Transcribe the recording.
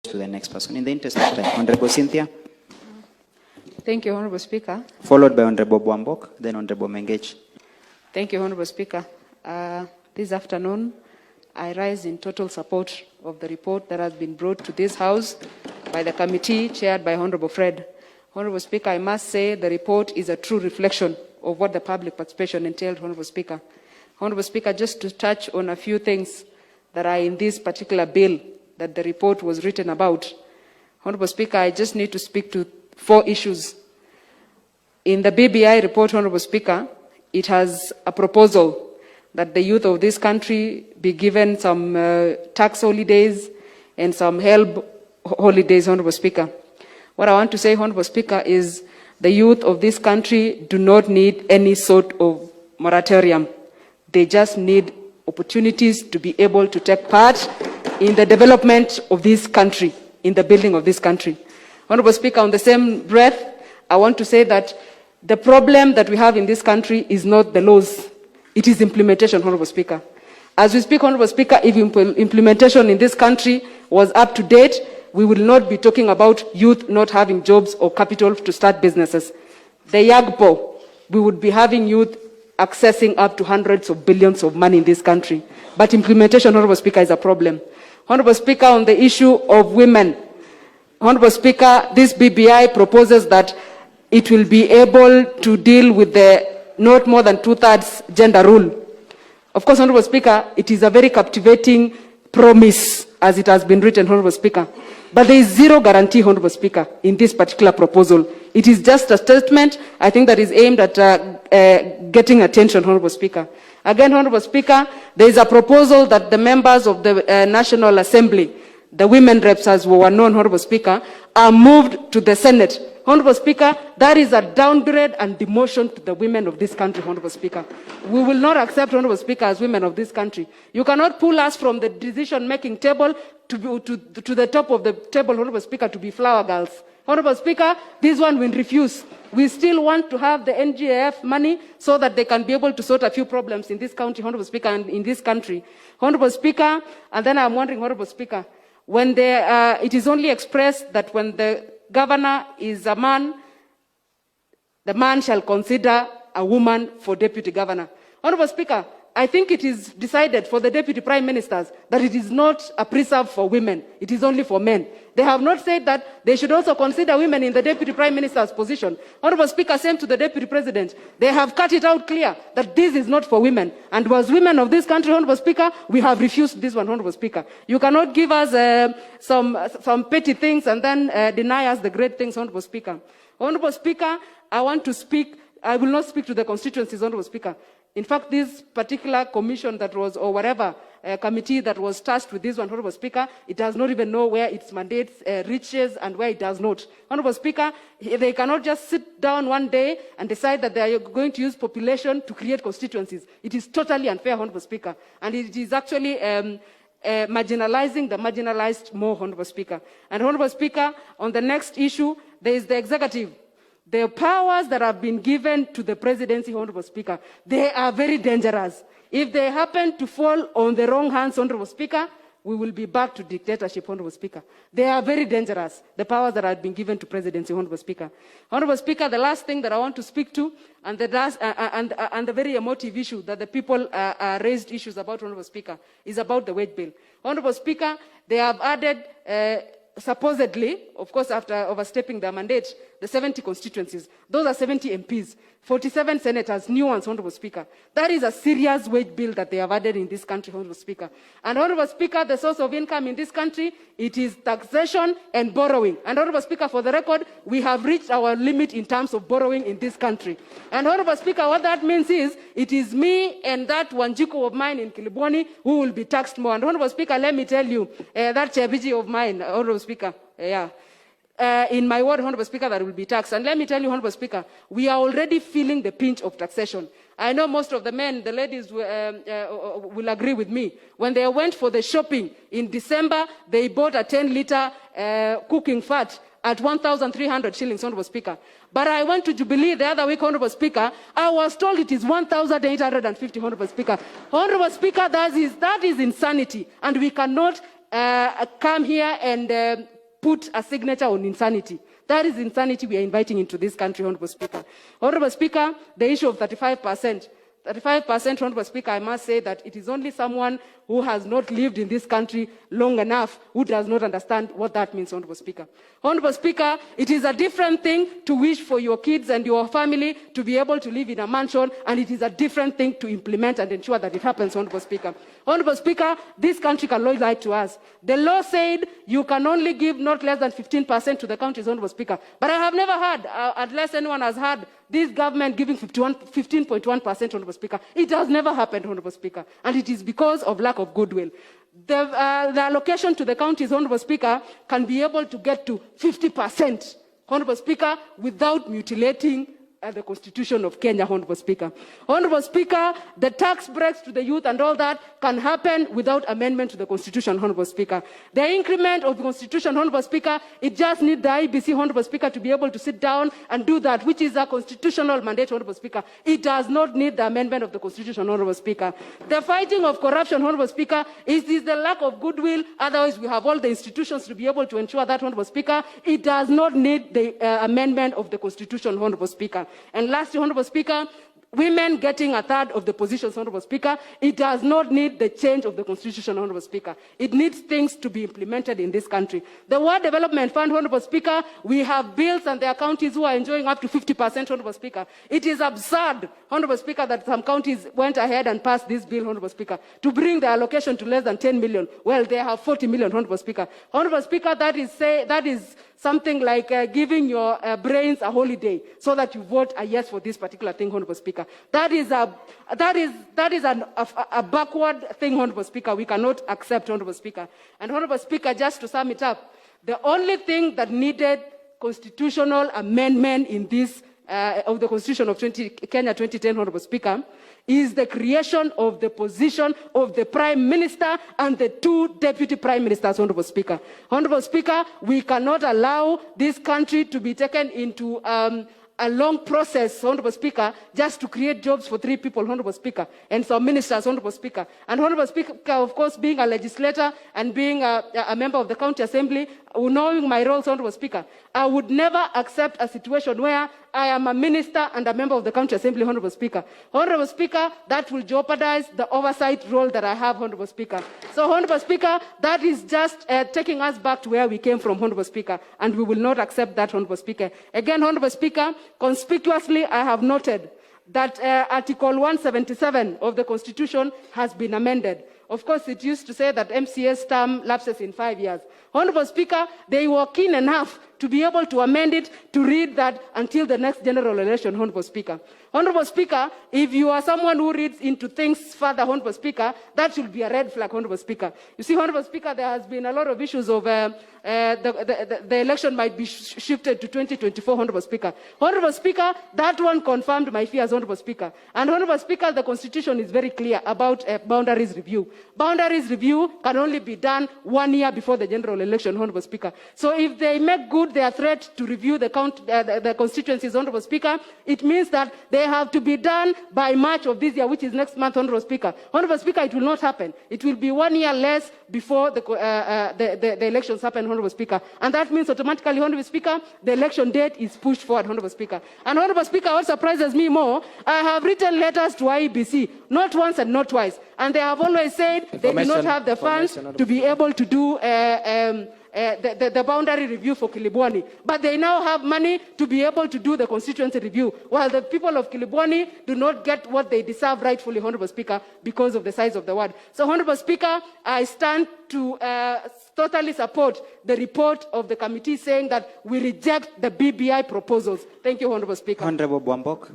to the next person. In the interest of time, Honorable Cynthia. Thank you, Honorable Speaker. Followed by Honorable Bwambok, then Honorable Mengech. Thank you, Honorable Speaker. This afternoon, I rise in total support of the report that has been brought to this House by the committee chaired by Honorable Fred. Honorable Speaker, I must say the report is a true reflection of what the public participation entailed, Honorable Speaker. Honorable Speaker, just to touch on a few things that are in this particular bill that the report was written about. Honorable Speaker, I just need to speak to 4 issues. In the BBI report, Honorable Speaker, it has a proposal that the youth of this country be given some tax holidays and some help holidays, Honorable Speaker. What I want to say, Honorable Speaker, is the youth of this country do not need any sort of moratorium. They just need opportunities to be able to take part in the development of this country, in the building of this country. Honorable Speaker, on the same breath, I want to say that the problem that we have in this country is not the laws, it is implementation, Honorable Speaker. As we speak, Honorable Speaker, if implementation in this country was up to date, we will not be talking about youth not having jobs or capital to start businesses. The YAGPO, we would be having youth accessing up to hundreds of billions of money in this country. But implementation, Honorable Speaker, is a problem. Honorable Speaker, on the issue of women, Honorable Speaker, this BBI proposes that it will be able to deal with the not more than 2/3 gender rule. Of course, Honorable Speaker, it is a very captivating promise as it has been written, Honorable Speaker. But there is zero guarantee, Honorable Speaker, in this particular proposal. It is just a statement, I think, that is aimed at getting attention, Honorable Speaker. Again, Honorable Speaker, there is a proposal that the members of the National Assembly, the women reps as were known, Honorable Speaker, are moved to the Senate. Honorable Speaker, that is a downgrade and demotion to the women of this country, Honorable Speaker. We will not accept, Honorable Speaker, as women of this country. You cannot pull us from the decision-making table to the top of the table, Honorable Speaker, to be flower girls. Honorable Speaker, this one will refuse. We still want to have the NGAF money so that they can be able to sort a few problems in this county, Honorable Speaker, and in this country. Honorable Speaker, and then I'm wondering, Honorable Speaker, when it is only expressed that when the governor is a man, the man shall consider a woman for deputy governor. Honorable Speaker, I think it is decided for the deputy prime ministers that it is not a preserve for women, it is only for men. They have not said that they should also consider women in the deputy prime minister's position. Honorable Speaker, same to the deputy president. They have cut it out clear that this is not for women. And as women of this country, Honorable Speaker, we have refused this one, Honorable Speaker. You cannot give us some petty things and then deny us the great things, Honorable Speaker. Honorable Speaker, I want to speak, I will not speak to the constituencies, Honorable Speaker. In fact, this particular commission that was, or whatever, committee that was tasked with this one, Honorable Speaker, it does not even know where its mandate reaches and where it does not. Honorable Speaker, they cannot just sit down one day and decide that they are going to use population to create constituencies. It is totally unfair, Honorable Speaker. And it is actually marginalizing the marginalized more, Honorable Speaker. And Honorable Speaker, on the next issue, there is the executive. The powers that have been given to the presidency, Honorable Speaker, they are very dangerous. If they happen to fall on the wrong hands, Honorable Speaker, we will be back to dictatorship, Honorable Speaker. They are very dangerous, the powers that have been given to presidency, Honorable Speaker. Honorable Speaker, the last thing that I want to speak to, and the very emotive issue that the people raised issues about, Honorable Speaker, is about the wage bill. Honorable Speaker, they have added supposedly, of course, after overstepping their mandate, the 70 constituencies. Those are 70 MPs, 47 senators, new ones, Honorable Speaker. That is a serious wage bill that they have added in this country, Honorable Speaker. And Honorable Speaker, the source of income in this country, it is taxation and borrowing. And Honorable Speaker, for the record, we have reached our limit in terms of borrowing in this country. And Honorable Speaker, what that means is, it is me and that Wanjiku of mine in Kilibwani who will be taxed more. And Honorable Speaker, let me tell you, that Chebiji of mine, Honorable Speaker, in my ward, Honorable Speaker, that will be taxed. And let me tell you, Honorable Speaker, we are already feeling the pinch of taxation. I know most of the men, the ladies will agree with me. When they went for the shopping in December, they bought a 10-liter cooking fat at 1,300 shillings, Honorable Speaker. But I went to Jubilee the other week, Honorable Speaker. I was told it is 1,850, Honorable Speaker. Honorable Speaker, that is insanity. And we cannot come here and put a signature on insanity. That is insanity we are inviting into this country, Honorable Speaker. Honorable Speaker, the issue of 35%. 35%, Honorable Speaker, I must say that it is only someone who has not lived in this country long enough who does not understand what that means, Honorable Speaker. Honorable Speaker, it is a different thing to wish for your kids and your family to be able to live in a mansion, and it is a different thing to implement and ensure that it happens, Honorable Speaker. Honorable Speaker, this country cannot lie to us. The law said you can only give not less than 15% to the counties, Honorable Speaker. But I have never heard, unless anyone has heard, this government giving 15.1%, Honorable Speaker. It has never happened, Honorable Speaker, and it is because of lack of goodwill. The allocation to the counties, Honorable Speaker, can be able to get to 50%, Honorable Speaker, without mutilating the Constitution of Kenya, Honorable Speaker. Honorable Speaker, the tax breaks to the youth and all that can happen without amendment to the Constitution, Honorable Speaker. The increment of the Constitution, Honorable Speaker, it just needs the IBC, Honorable Speaker, to be able to sit down and do that, which is a constitutional mandate, Honorable Speaker. It does not need the amendment of the Constitution, Honorable Speaker. The fighting of corruption, Honorable Speaker, is the lack of goodwill. Otherwise, we have all the institutions to be able to ensure that, Honorable Speaker. It does not need the amendment of the Constitution, Honorable Speaker. And lastly, Honorable Speaker, women getting a third of the positions, Honorable Speaker, it does not need the change of the Constitution, Honorable Speaker. It needs things to be implemented in this country. The World Development Fund, Honorable Speaker, we have bills and there are counties who are enjoying up to 50%, Honorable Speaker. It is absurd, Honorable Speaker, that some counties went ahead and passed this bill, Honorable Speaker, to bring the allocation to less than 10 million. Well, they have 40 million, Honorable Speaker. Honorable Speaker, that is something like giving your brains a holiday so that you vote a yes for this particular thing, Honorable Speaker. That is a backward thing, Honorable Speaker. We cannot accept, Honorable Speaker. And Honorable Speaker, just to sum it up, the only thing that needed constitutional amendment in this of the Constitution of Kenya 2010, Honorable Speaker, is the creation of the position of the Prime Minister and the two Deputy Prime Ministers, Honorable Speaker. Honorable Speaker, we cannot allow this country to be taken into a long process, Honorable Speaker, just to create jobs for 3 people, Honorable Speaker, and some ministers, Honorable Speaker. And Honorable Speaker, of course, being a legislator and being a member of the County Assembly, knowing my roles, Honorable Speaker, I would never accept a situation where I am a minister and a member of the County Assembly, Honorable Speaker. Honorable Speaker, that will jeopardize the oversight role that I have, Honorable Speaker. So, Honorable Speaker, that is just taking us back to where we came from, Honorable Speaker, and we will not accept that, Honorable Speaker. Again, Honorable Speaker, conspicuously, I have noted that Article 177 of the Constitution has been amended. Of course, it used to say that MCA's term lapses in 5 years. Honorable Speaker, they were keen enough to be able to amend it to read that until the next general election, Honorable Speaker. Honorable Speaker, if you are someone who reads into things further, Honorable Speaker, that should be a red flag, Honorable Speaker. You see, Honorable Speaker, there has been a lot of issues of the election might be shifted to 2024, Honorable Speaker. Honorable Speaker, that one confirmed my fears, Honorable Speaker. And Honorable Speaker, the Constitution is very clear about boundaries review. Boundaries review can only be done 1 year before the general election, Honorable Speaker. So if they make good their threat to review the constituencies, Honorable Speaker, it means that they have to be done by March of this year, which is next month, Honorable Speaker. Honorable Speaker, it will not happen. It will be 1 year less before the elections happen, Honorable Speaker. And that means automatically, Honorable Speaker, the election date is pushed forward, Honorable Speaker. And Honorable Speaker, what surprises me more, I have written letters to IEBC, not once and not twice. And they have always said they do not have the funds to be able to do the boundary review for Kilibwani. But they now have money to be able to do the constituency review, while the people of Kilibwani do not get what they deserve rightfully, Honorable Speaker, because of the size of the ward. So, Honorable Speaker, I stand to totally support the report of the committee saying that we reject the BBI proposals. Thank you, Honorable Speaker. Honorable Bwambok.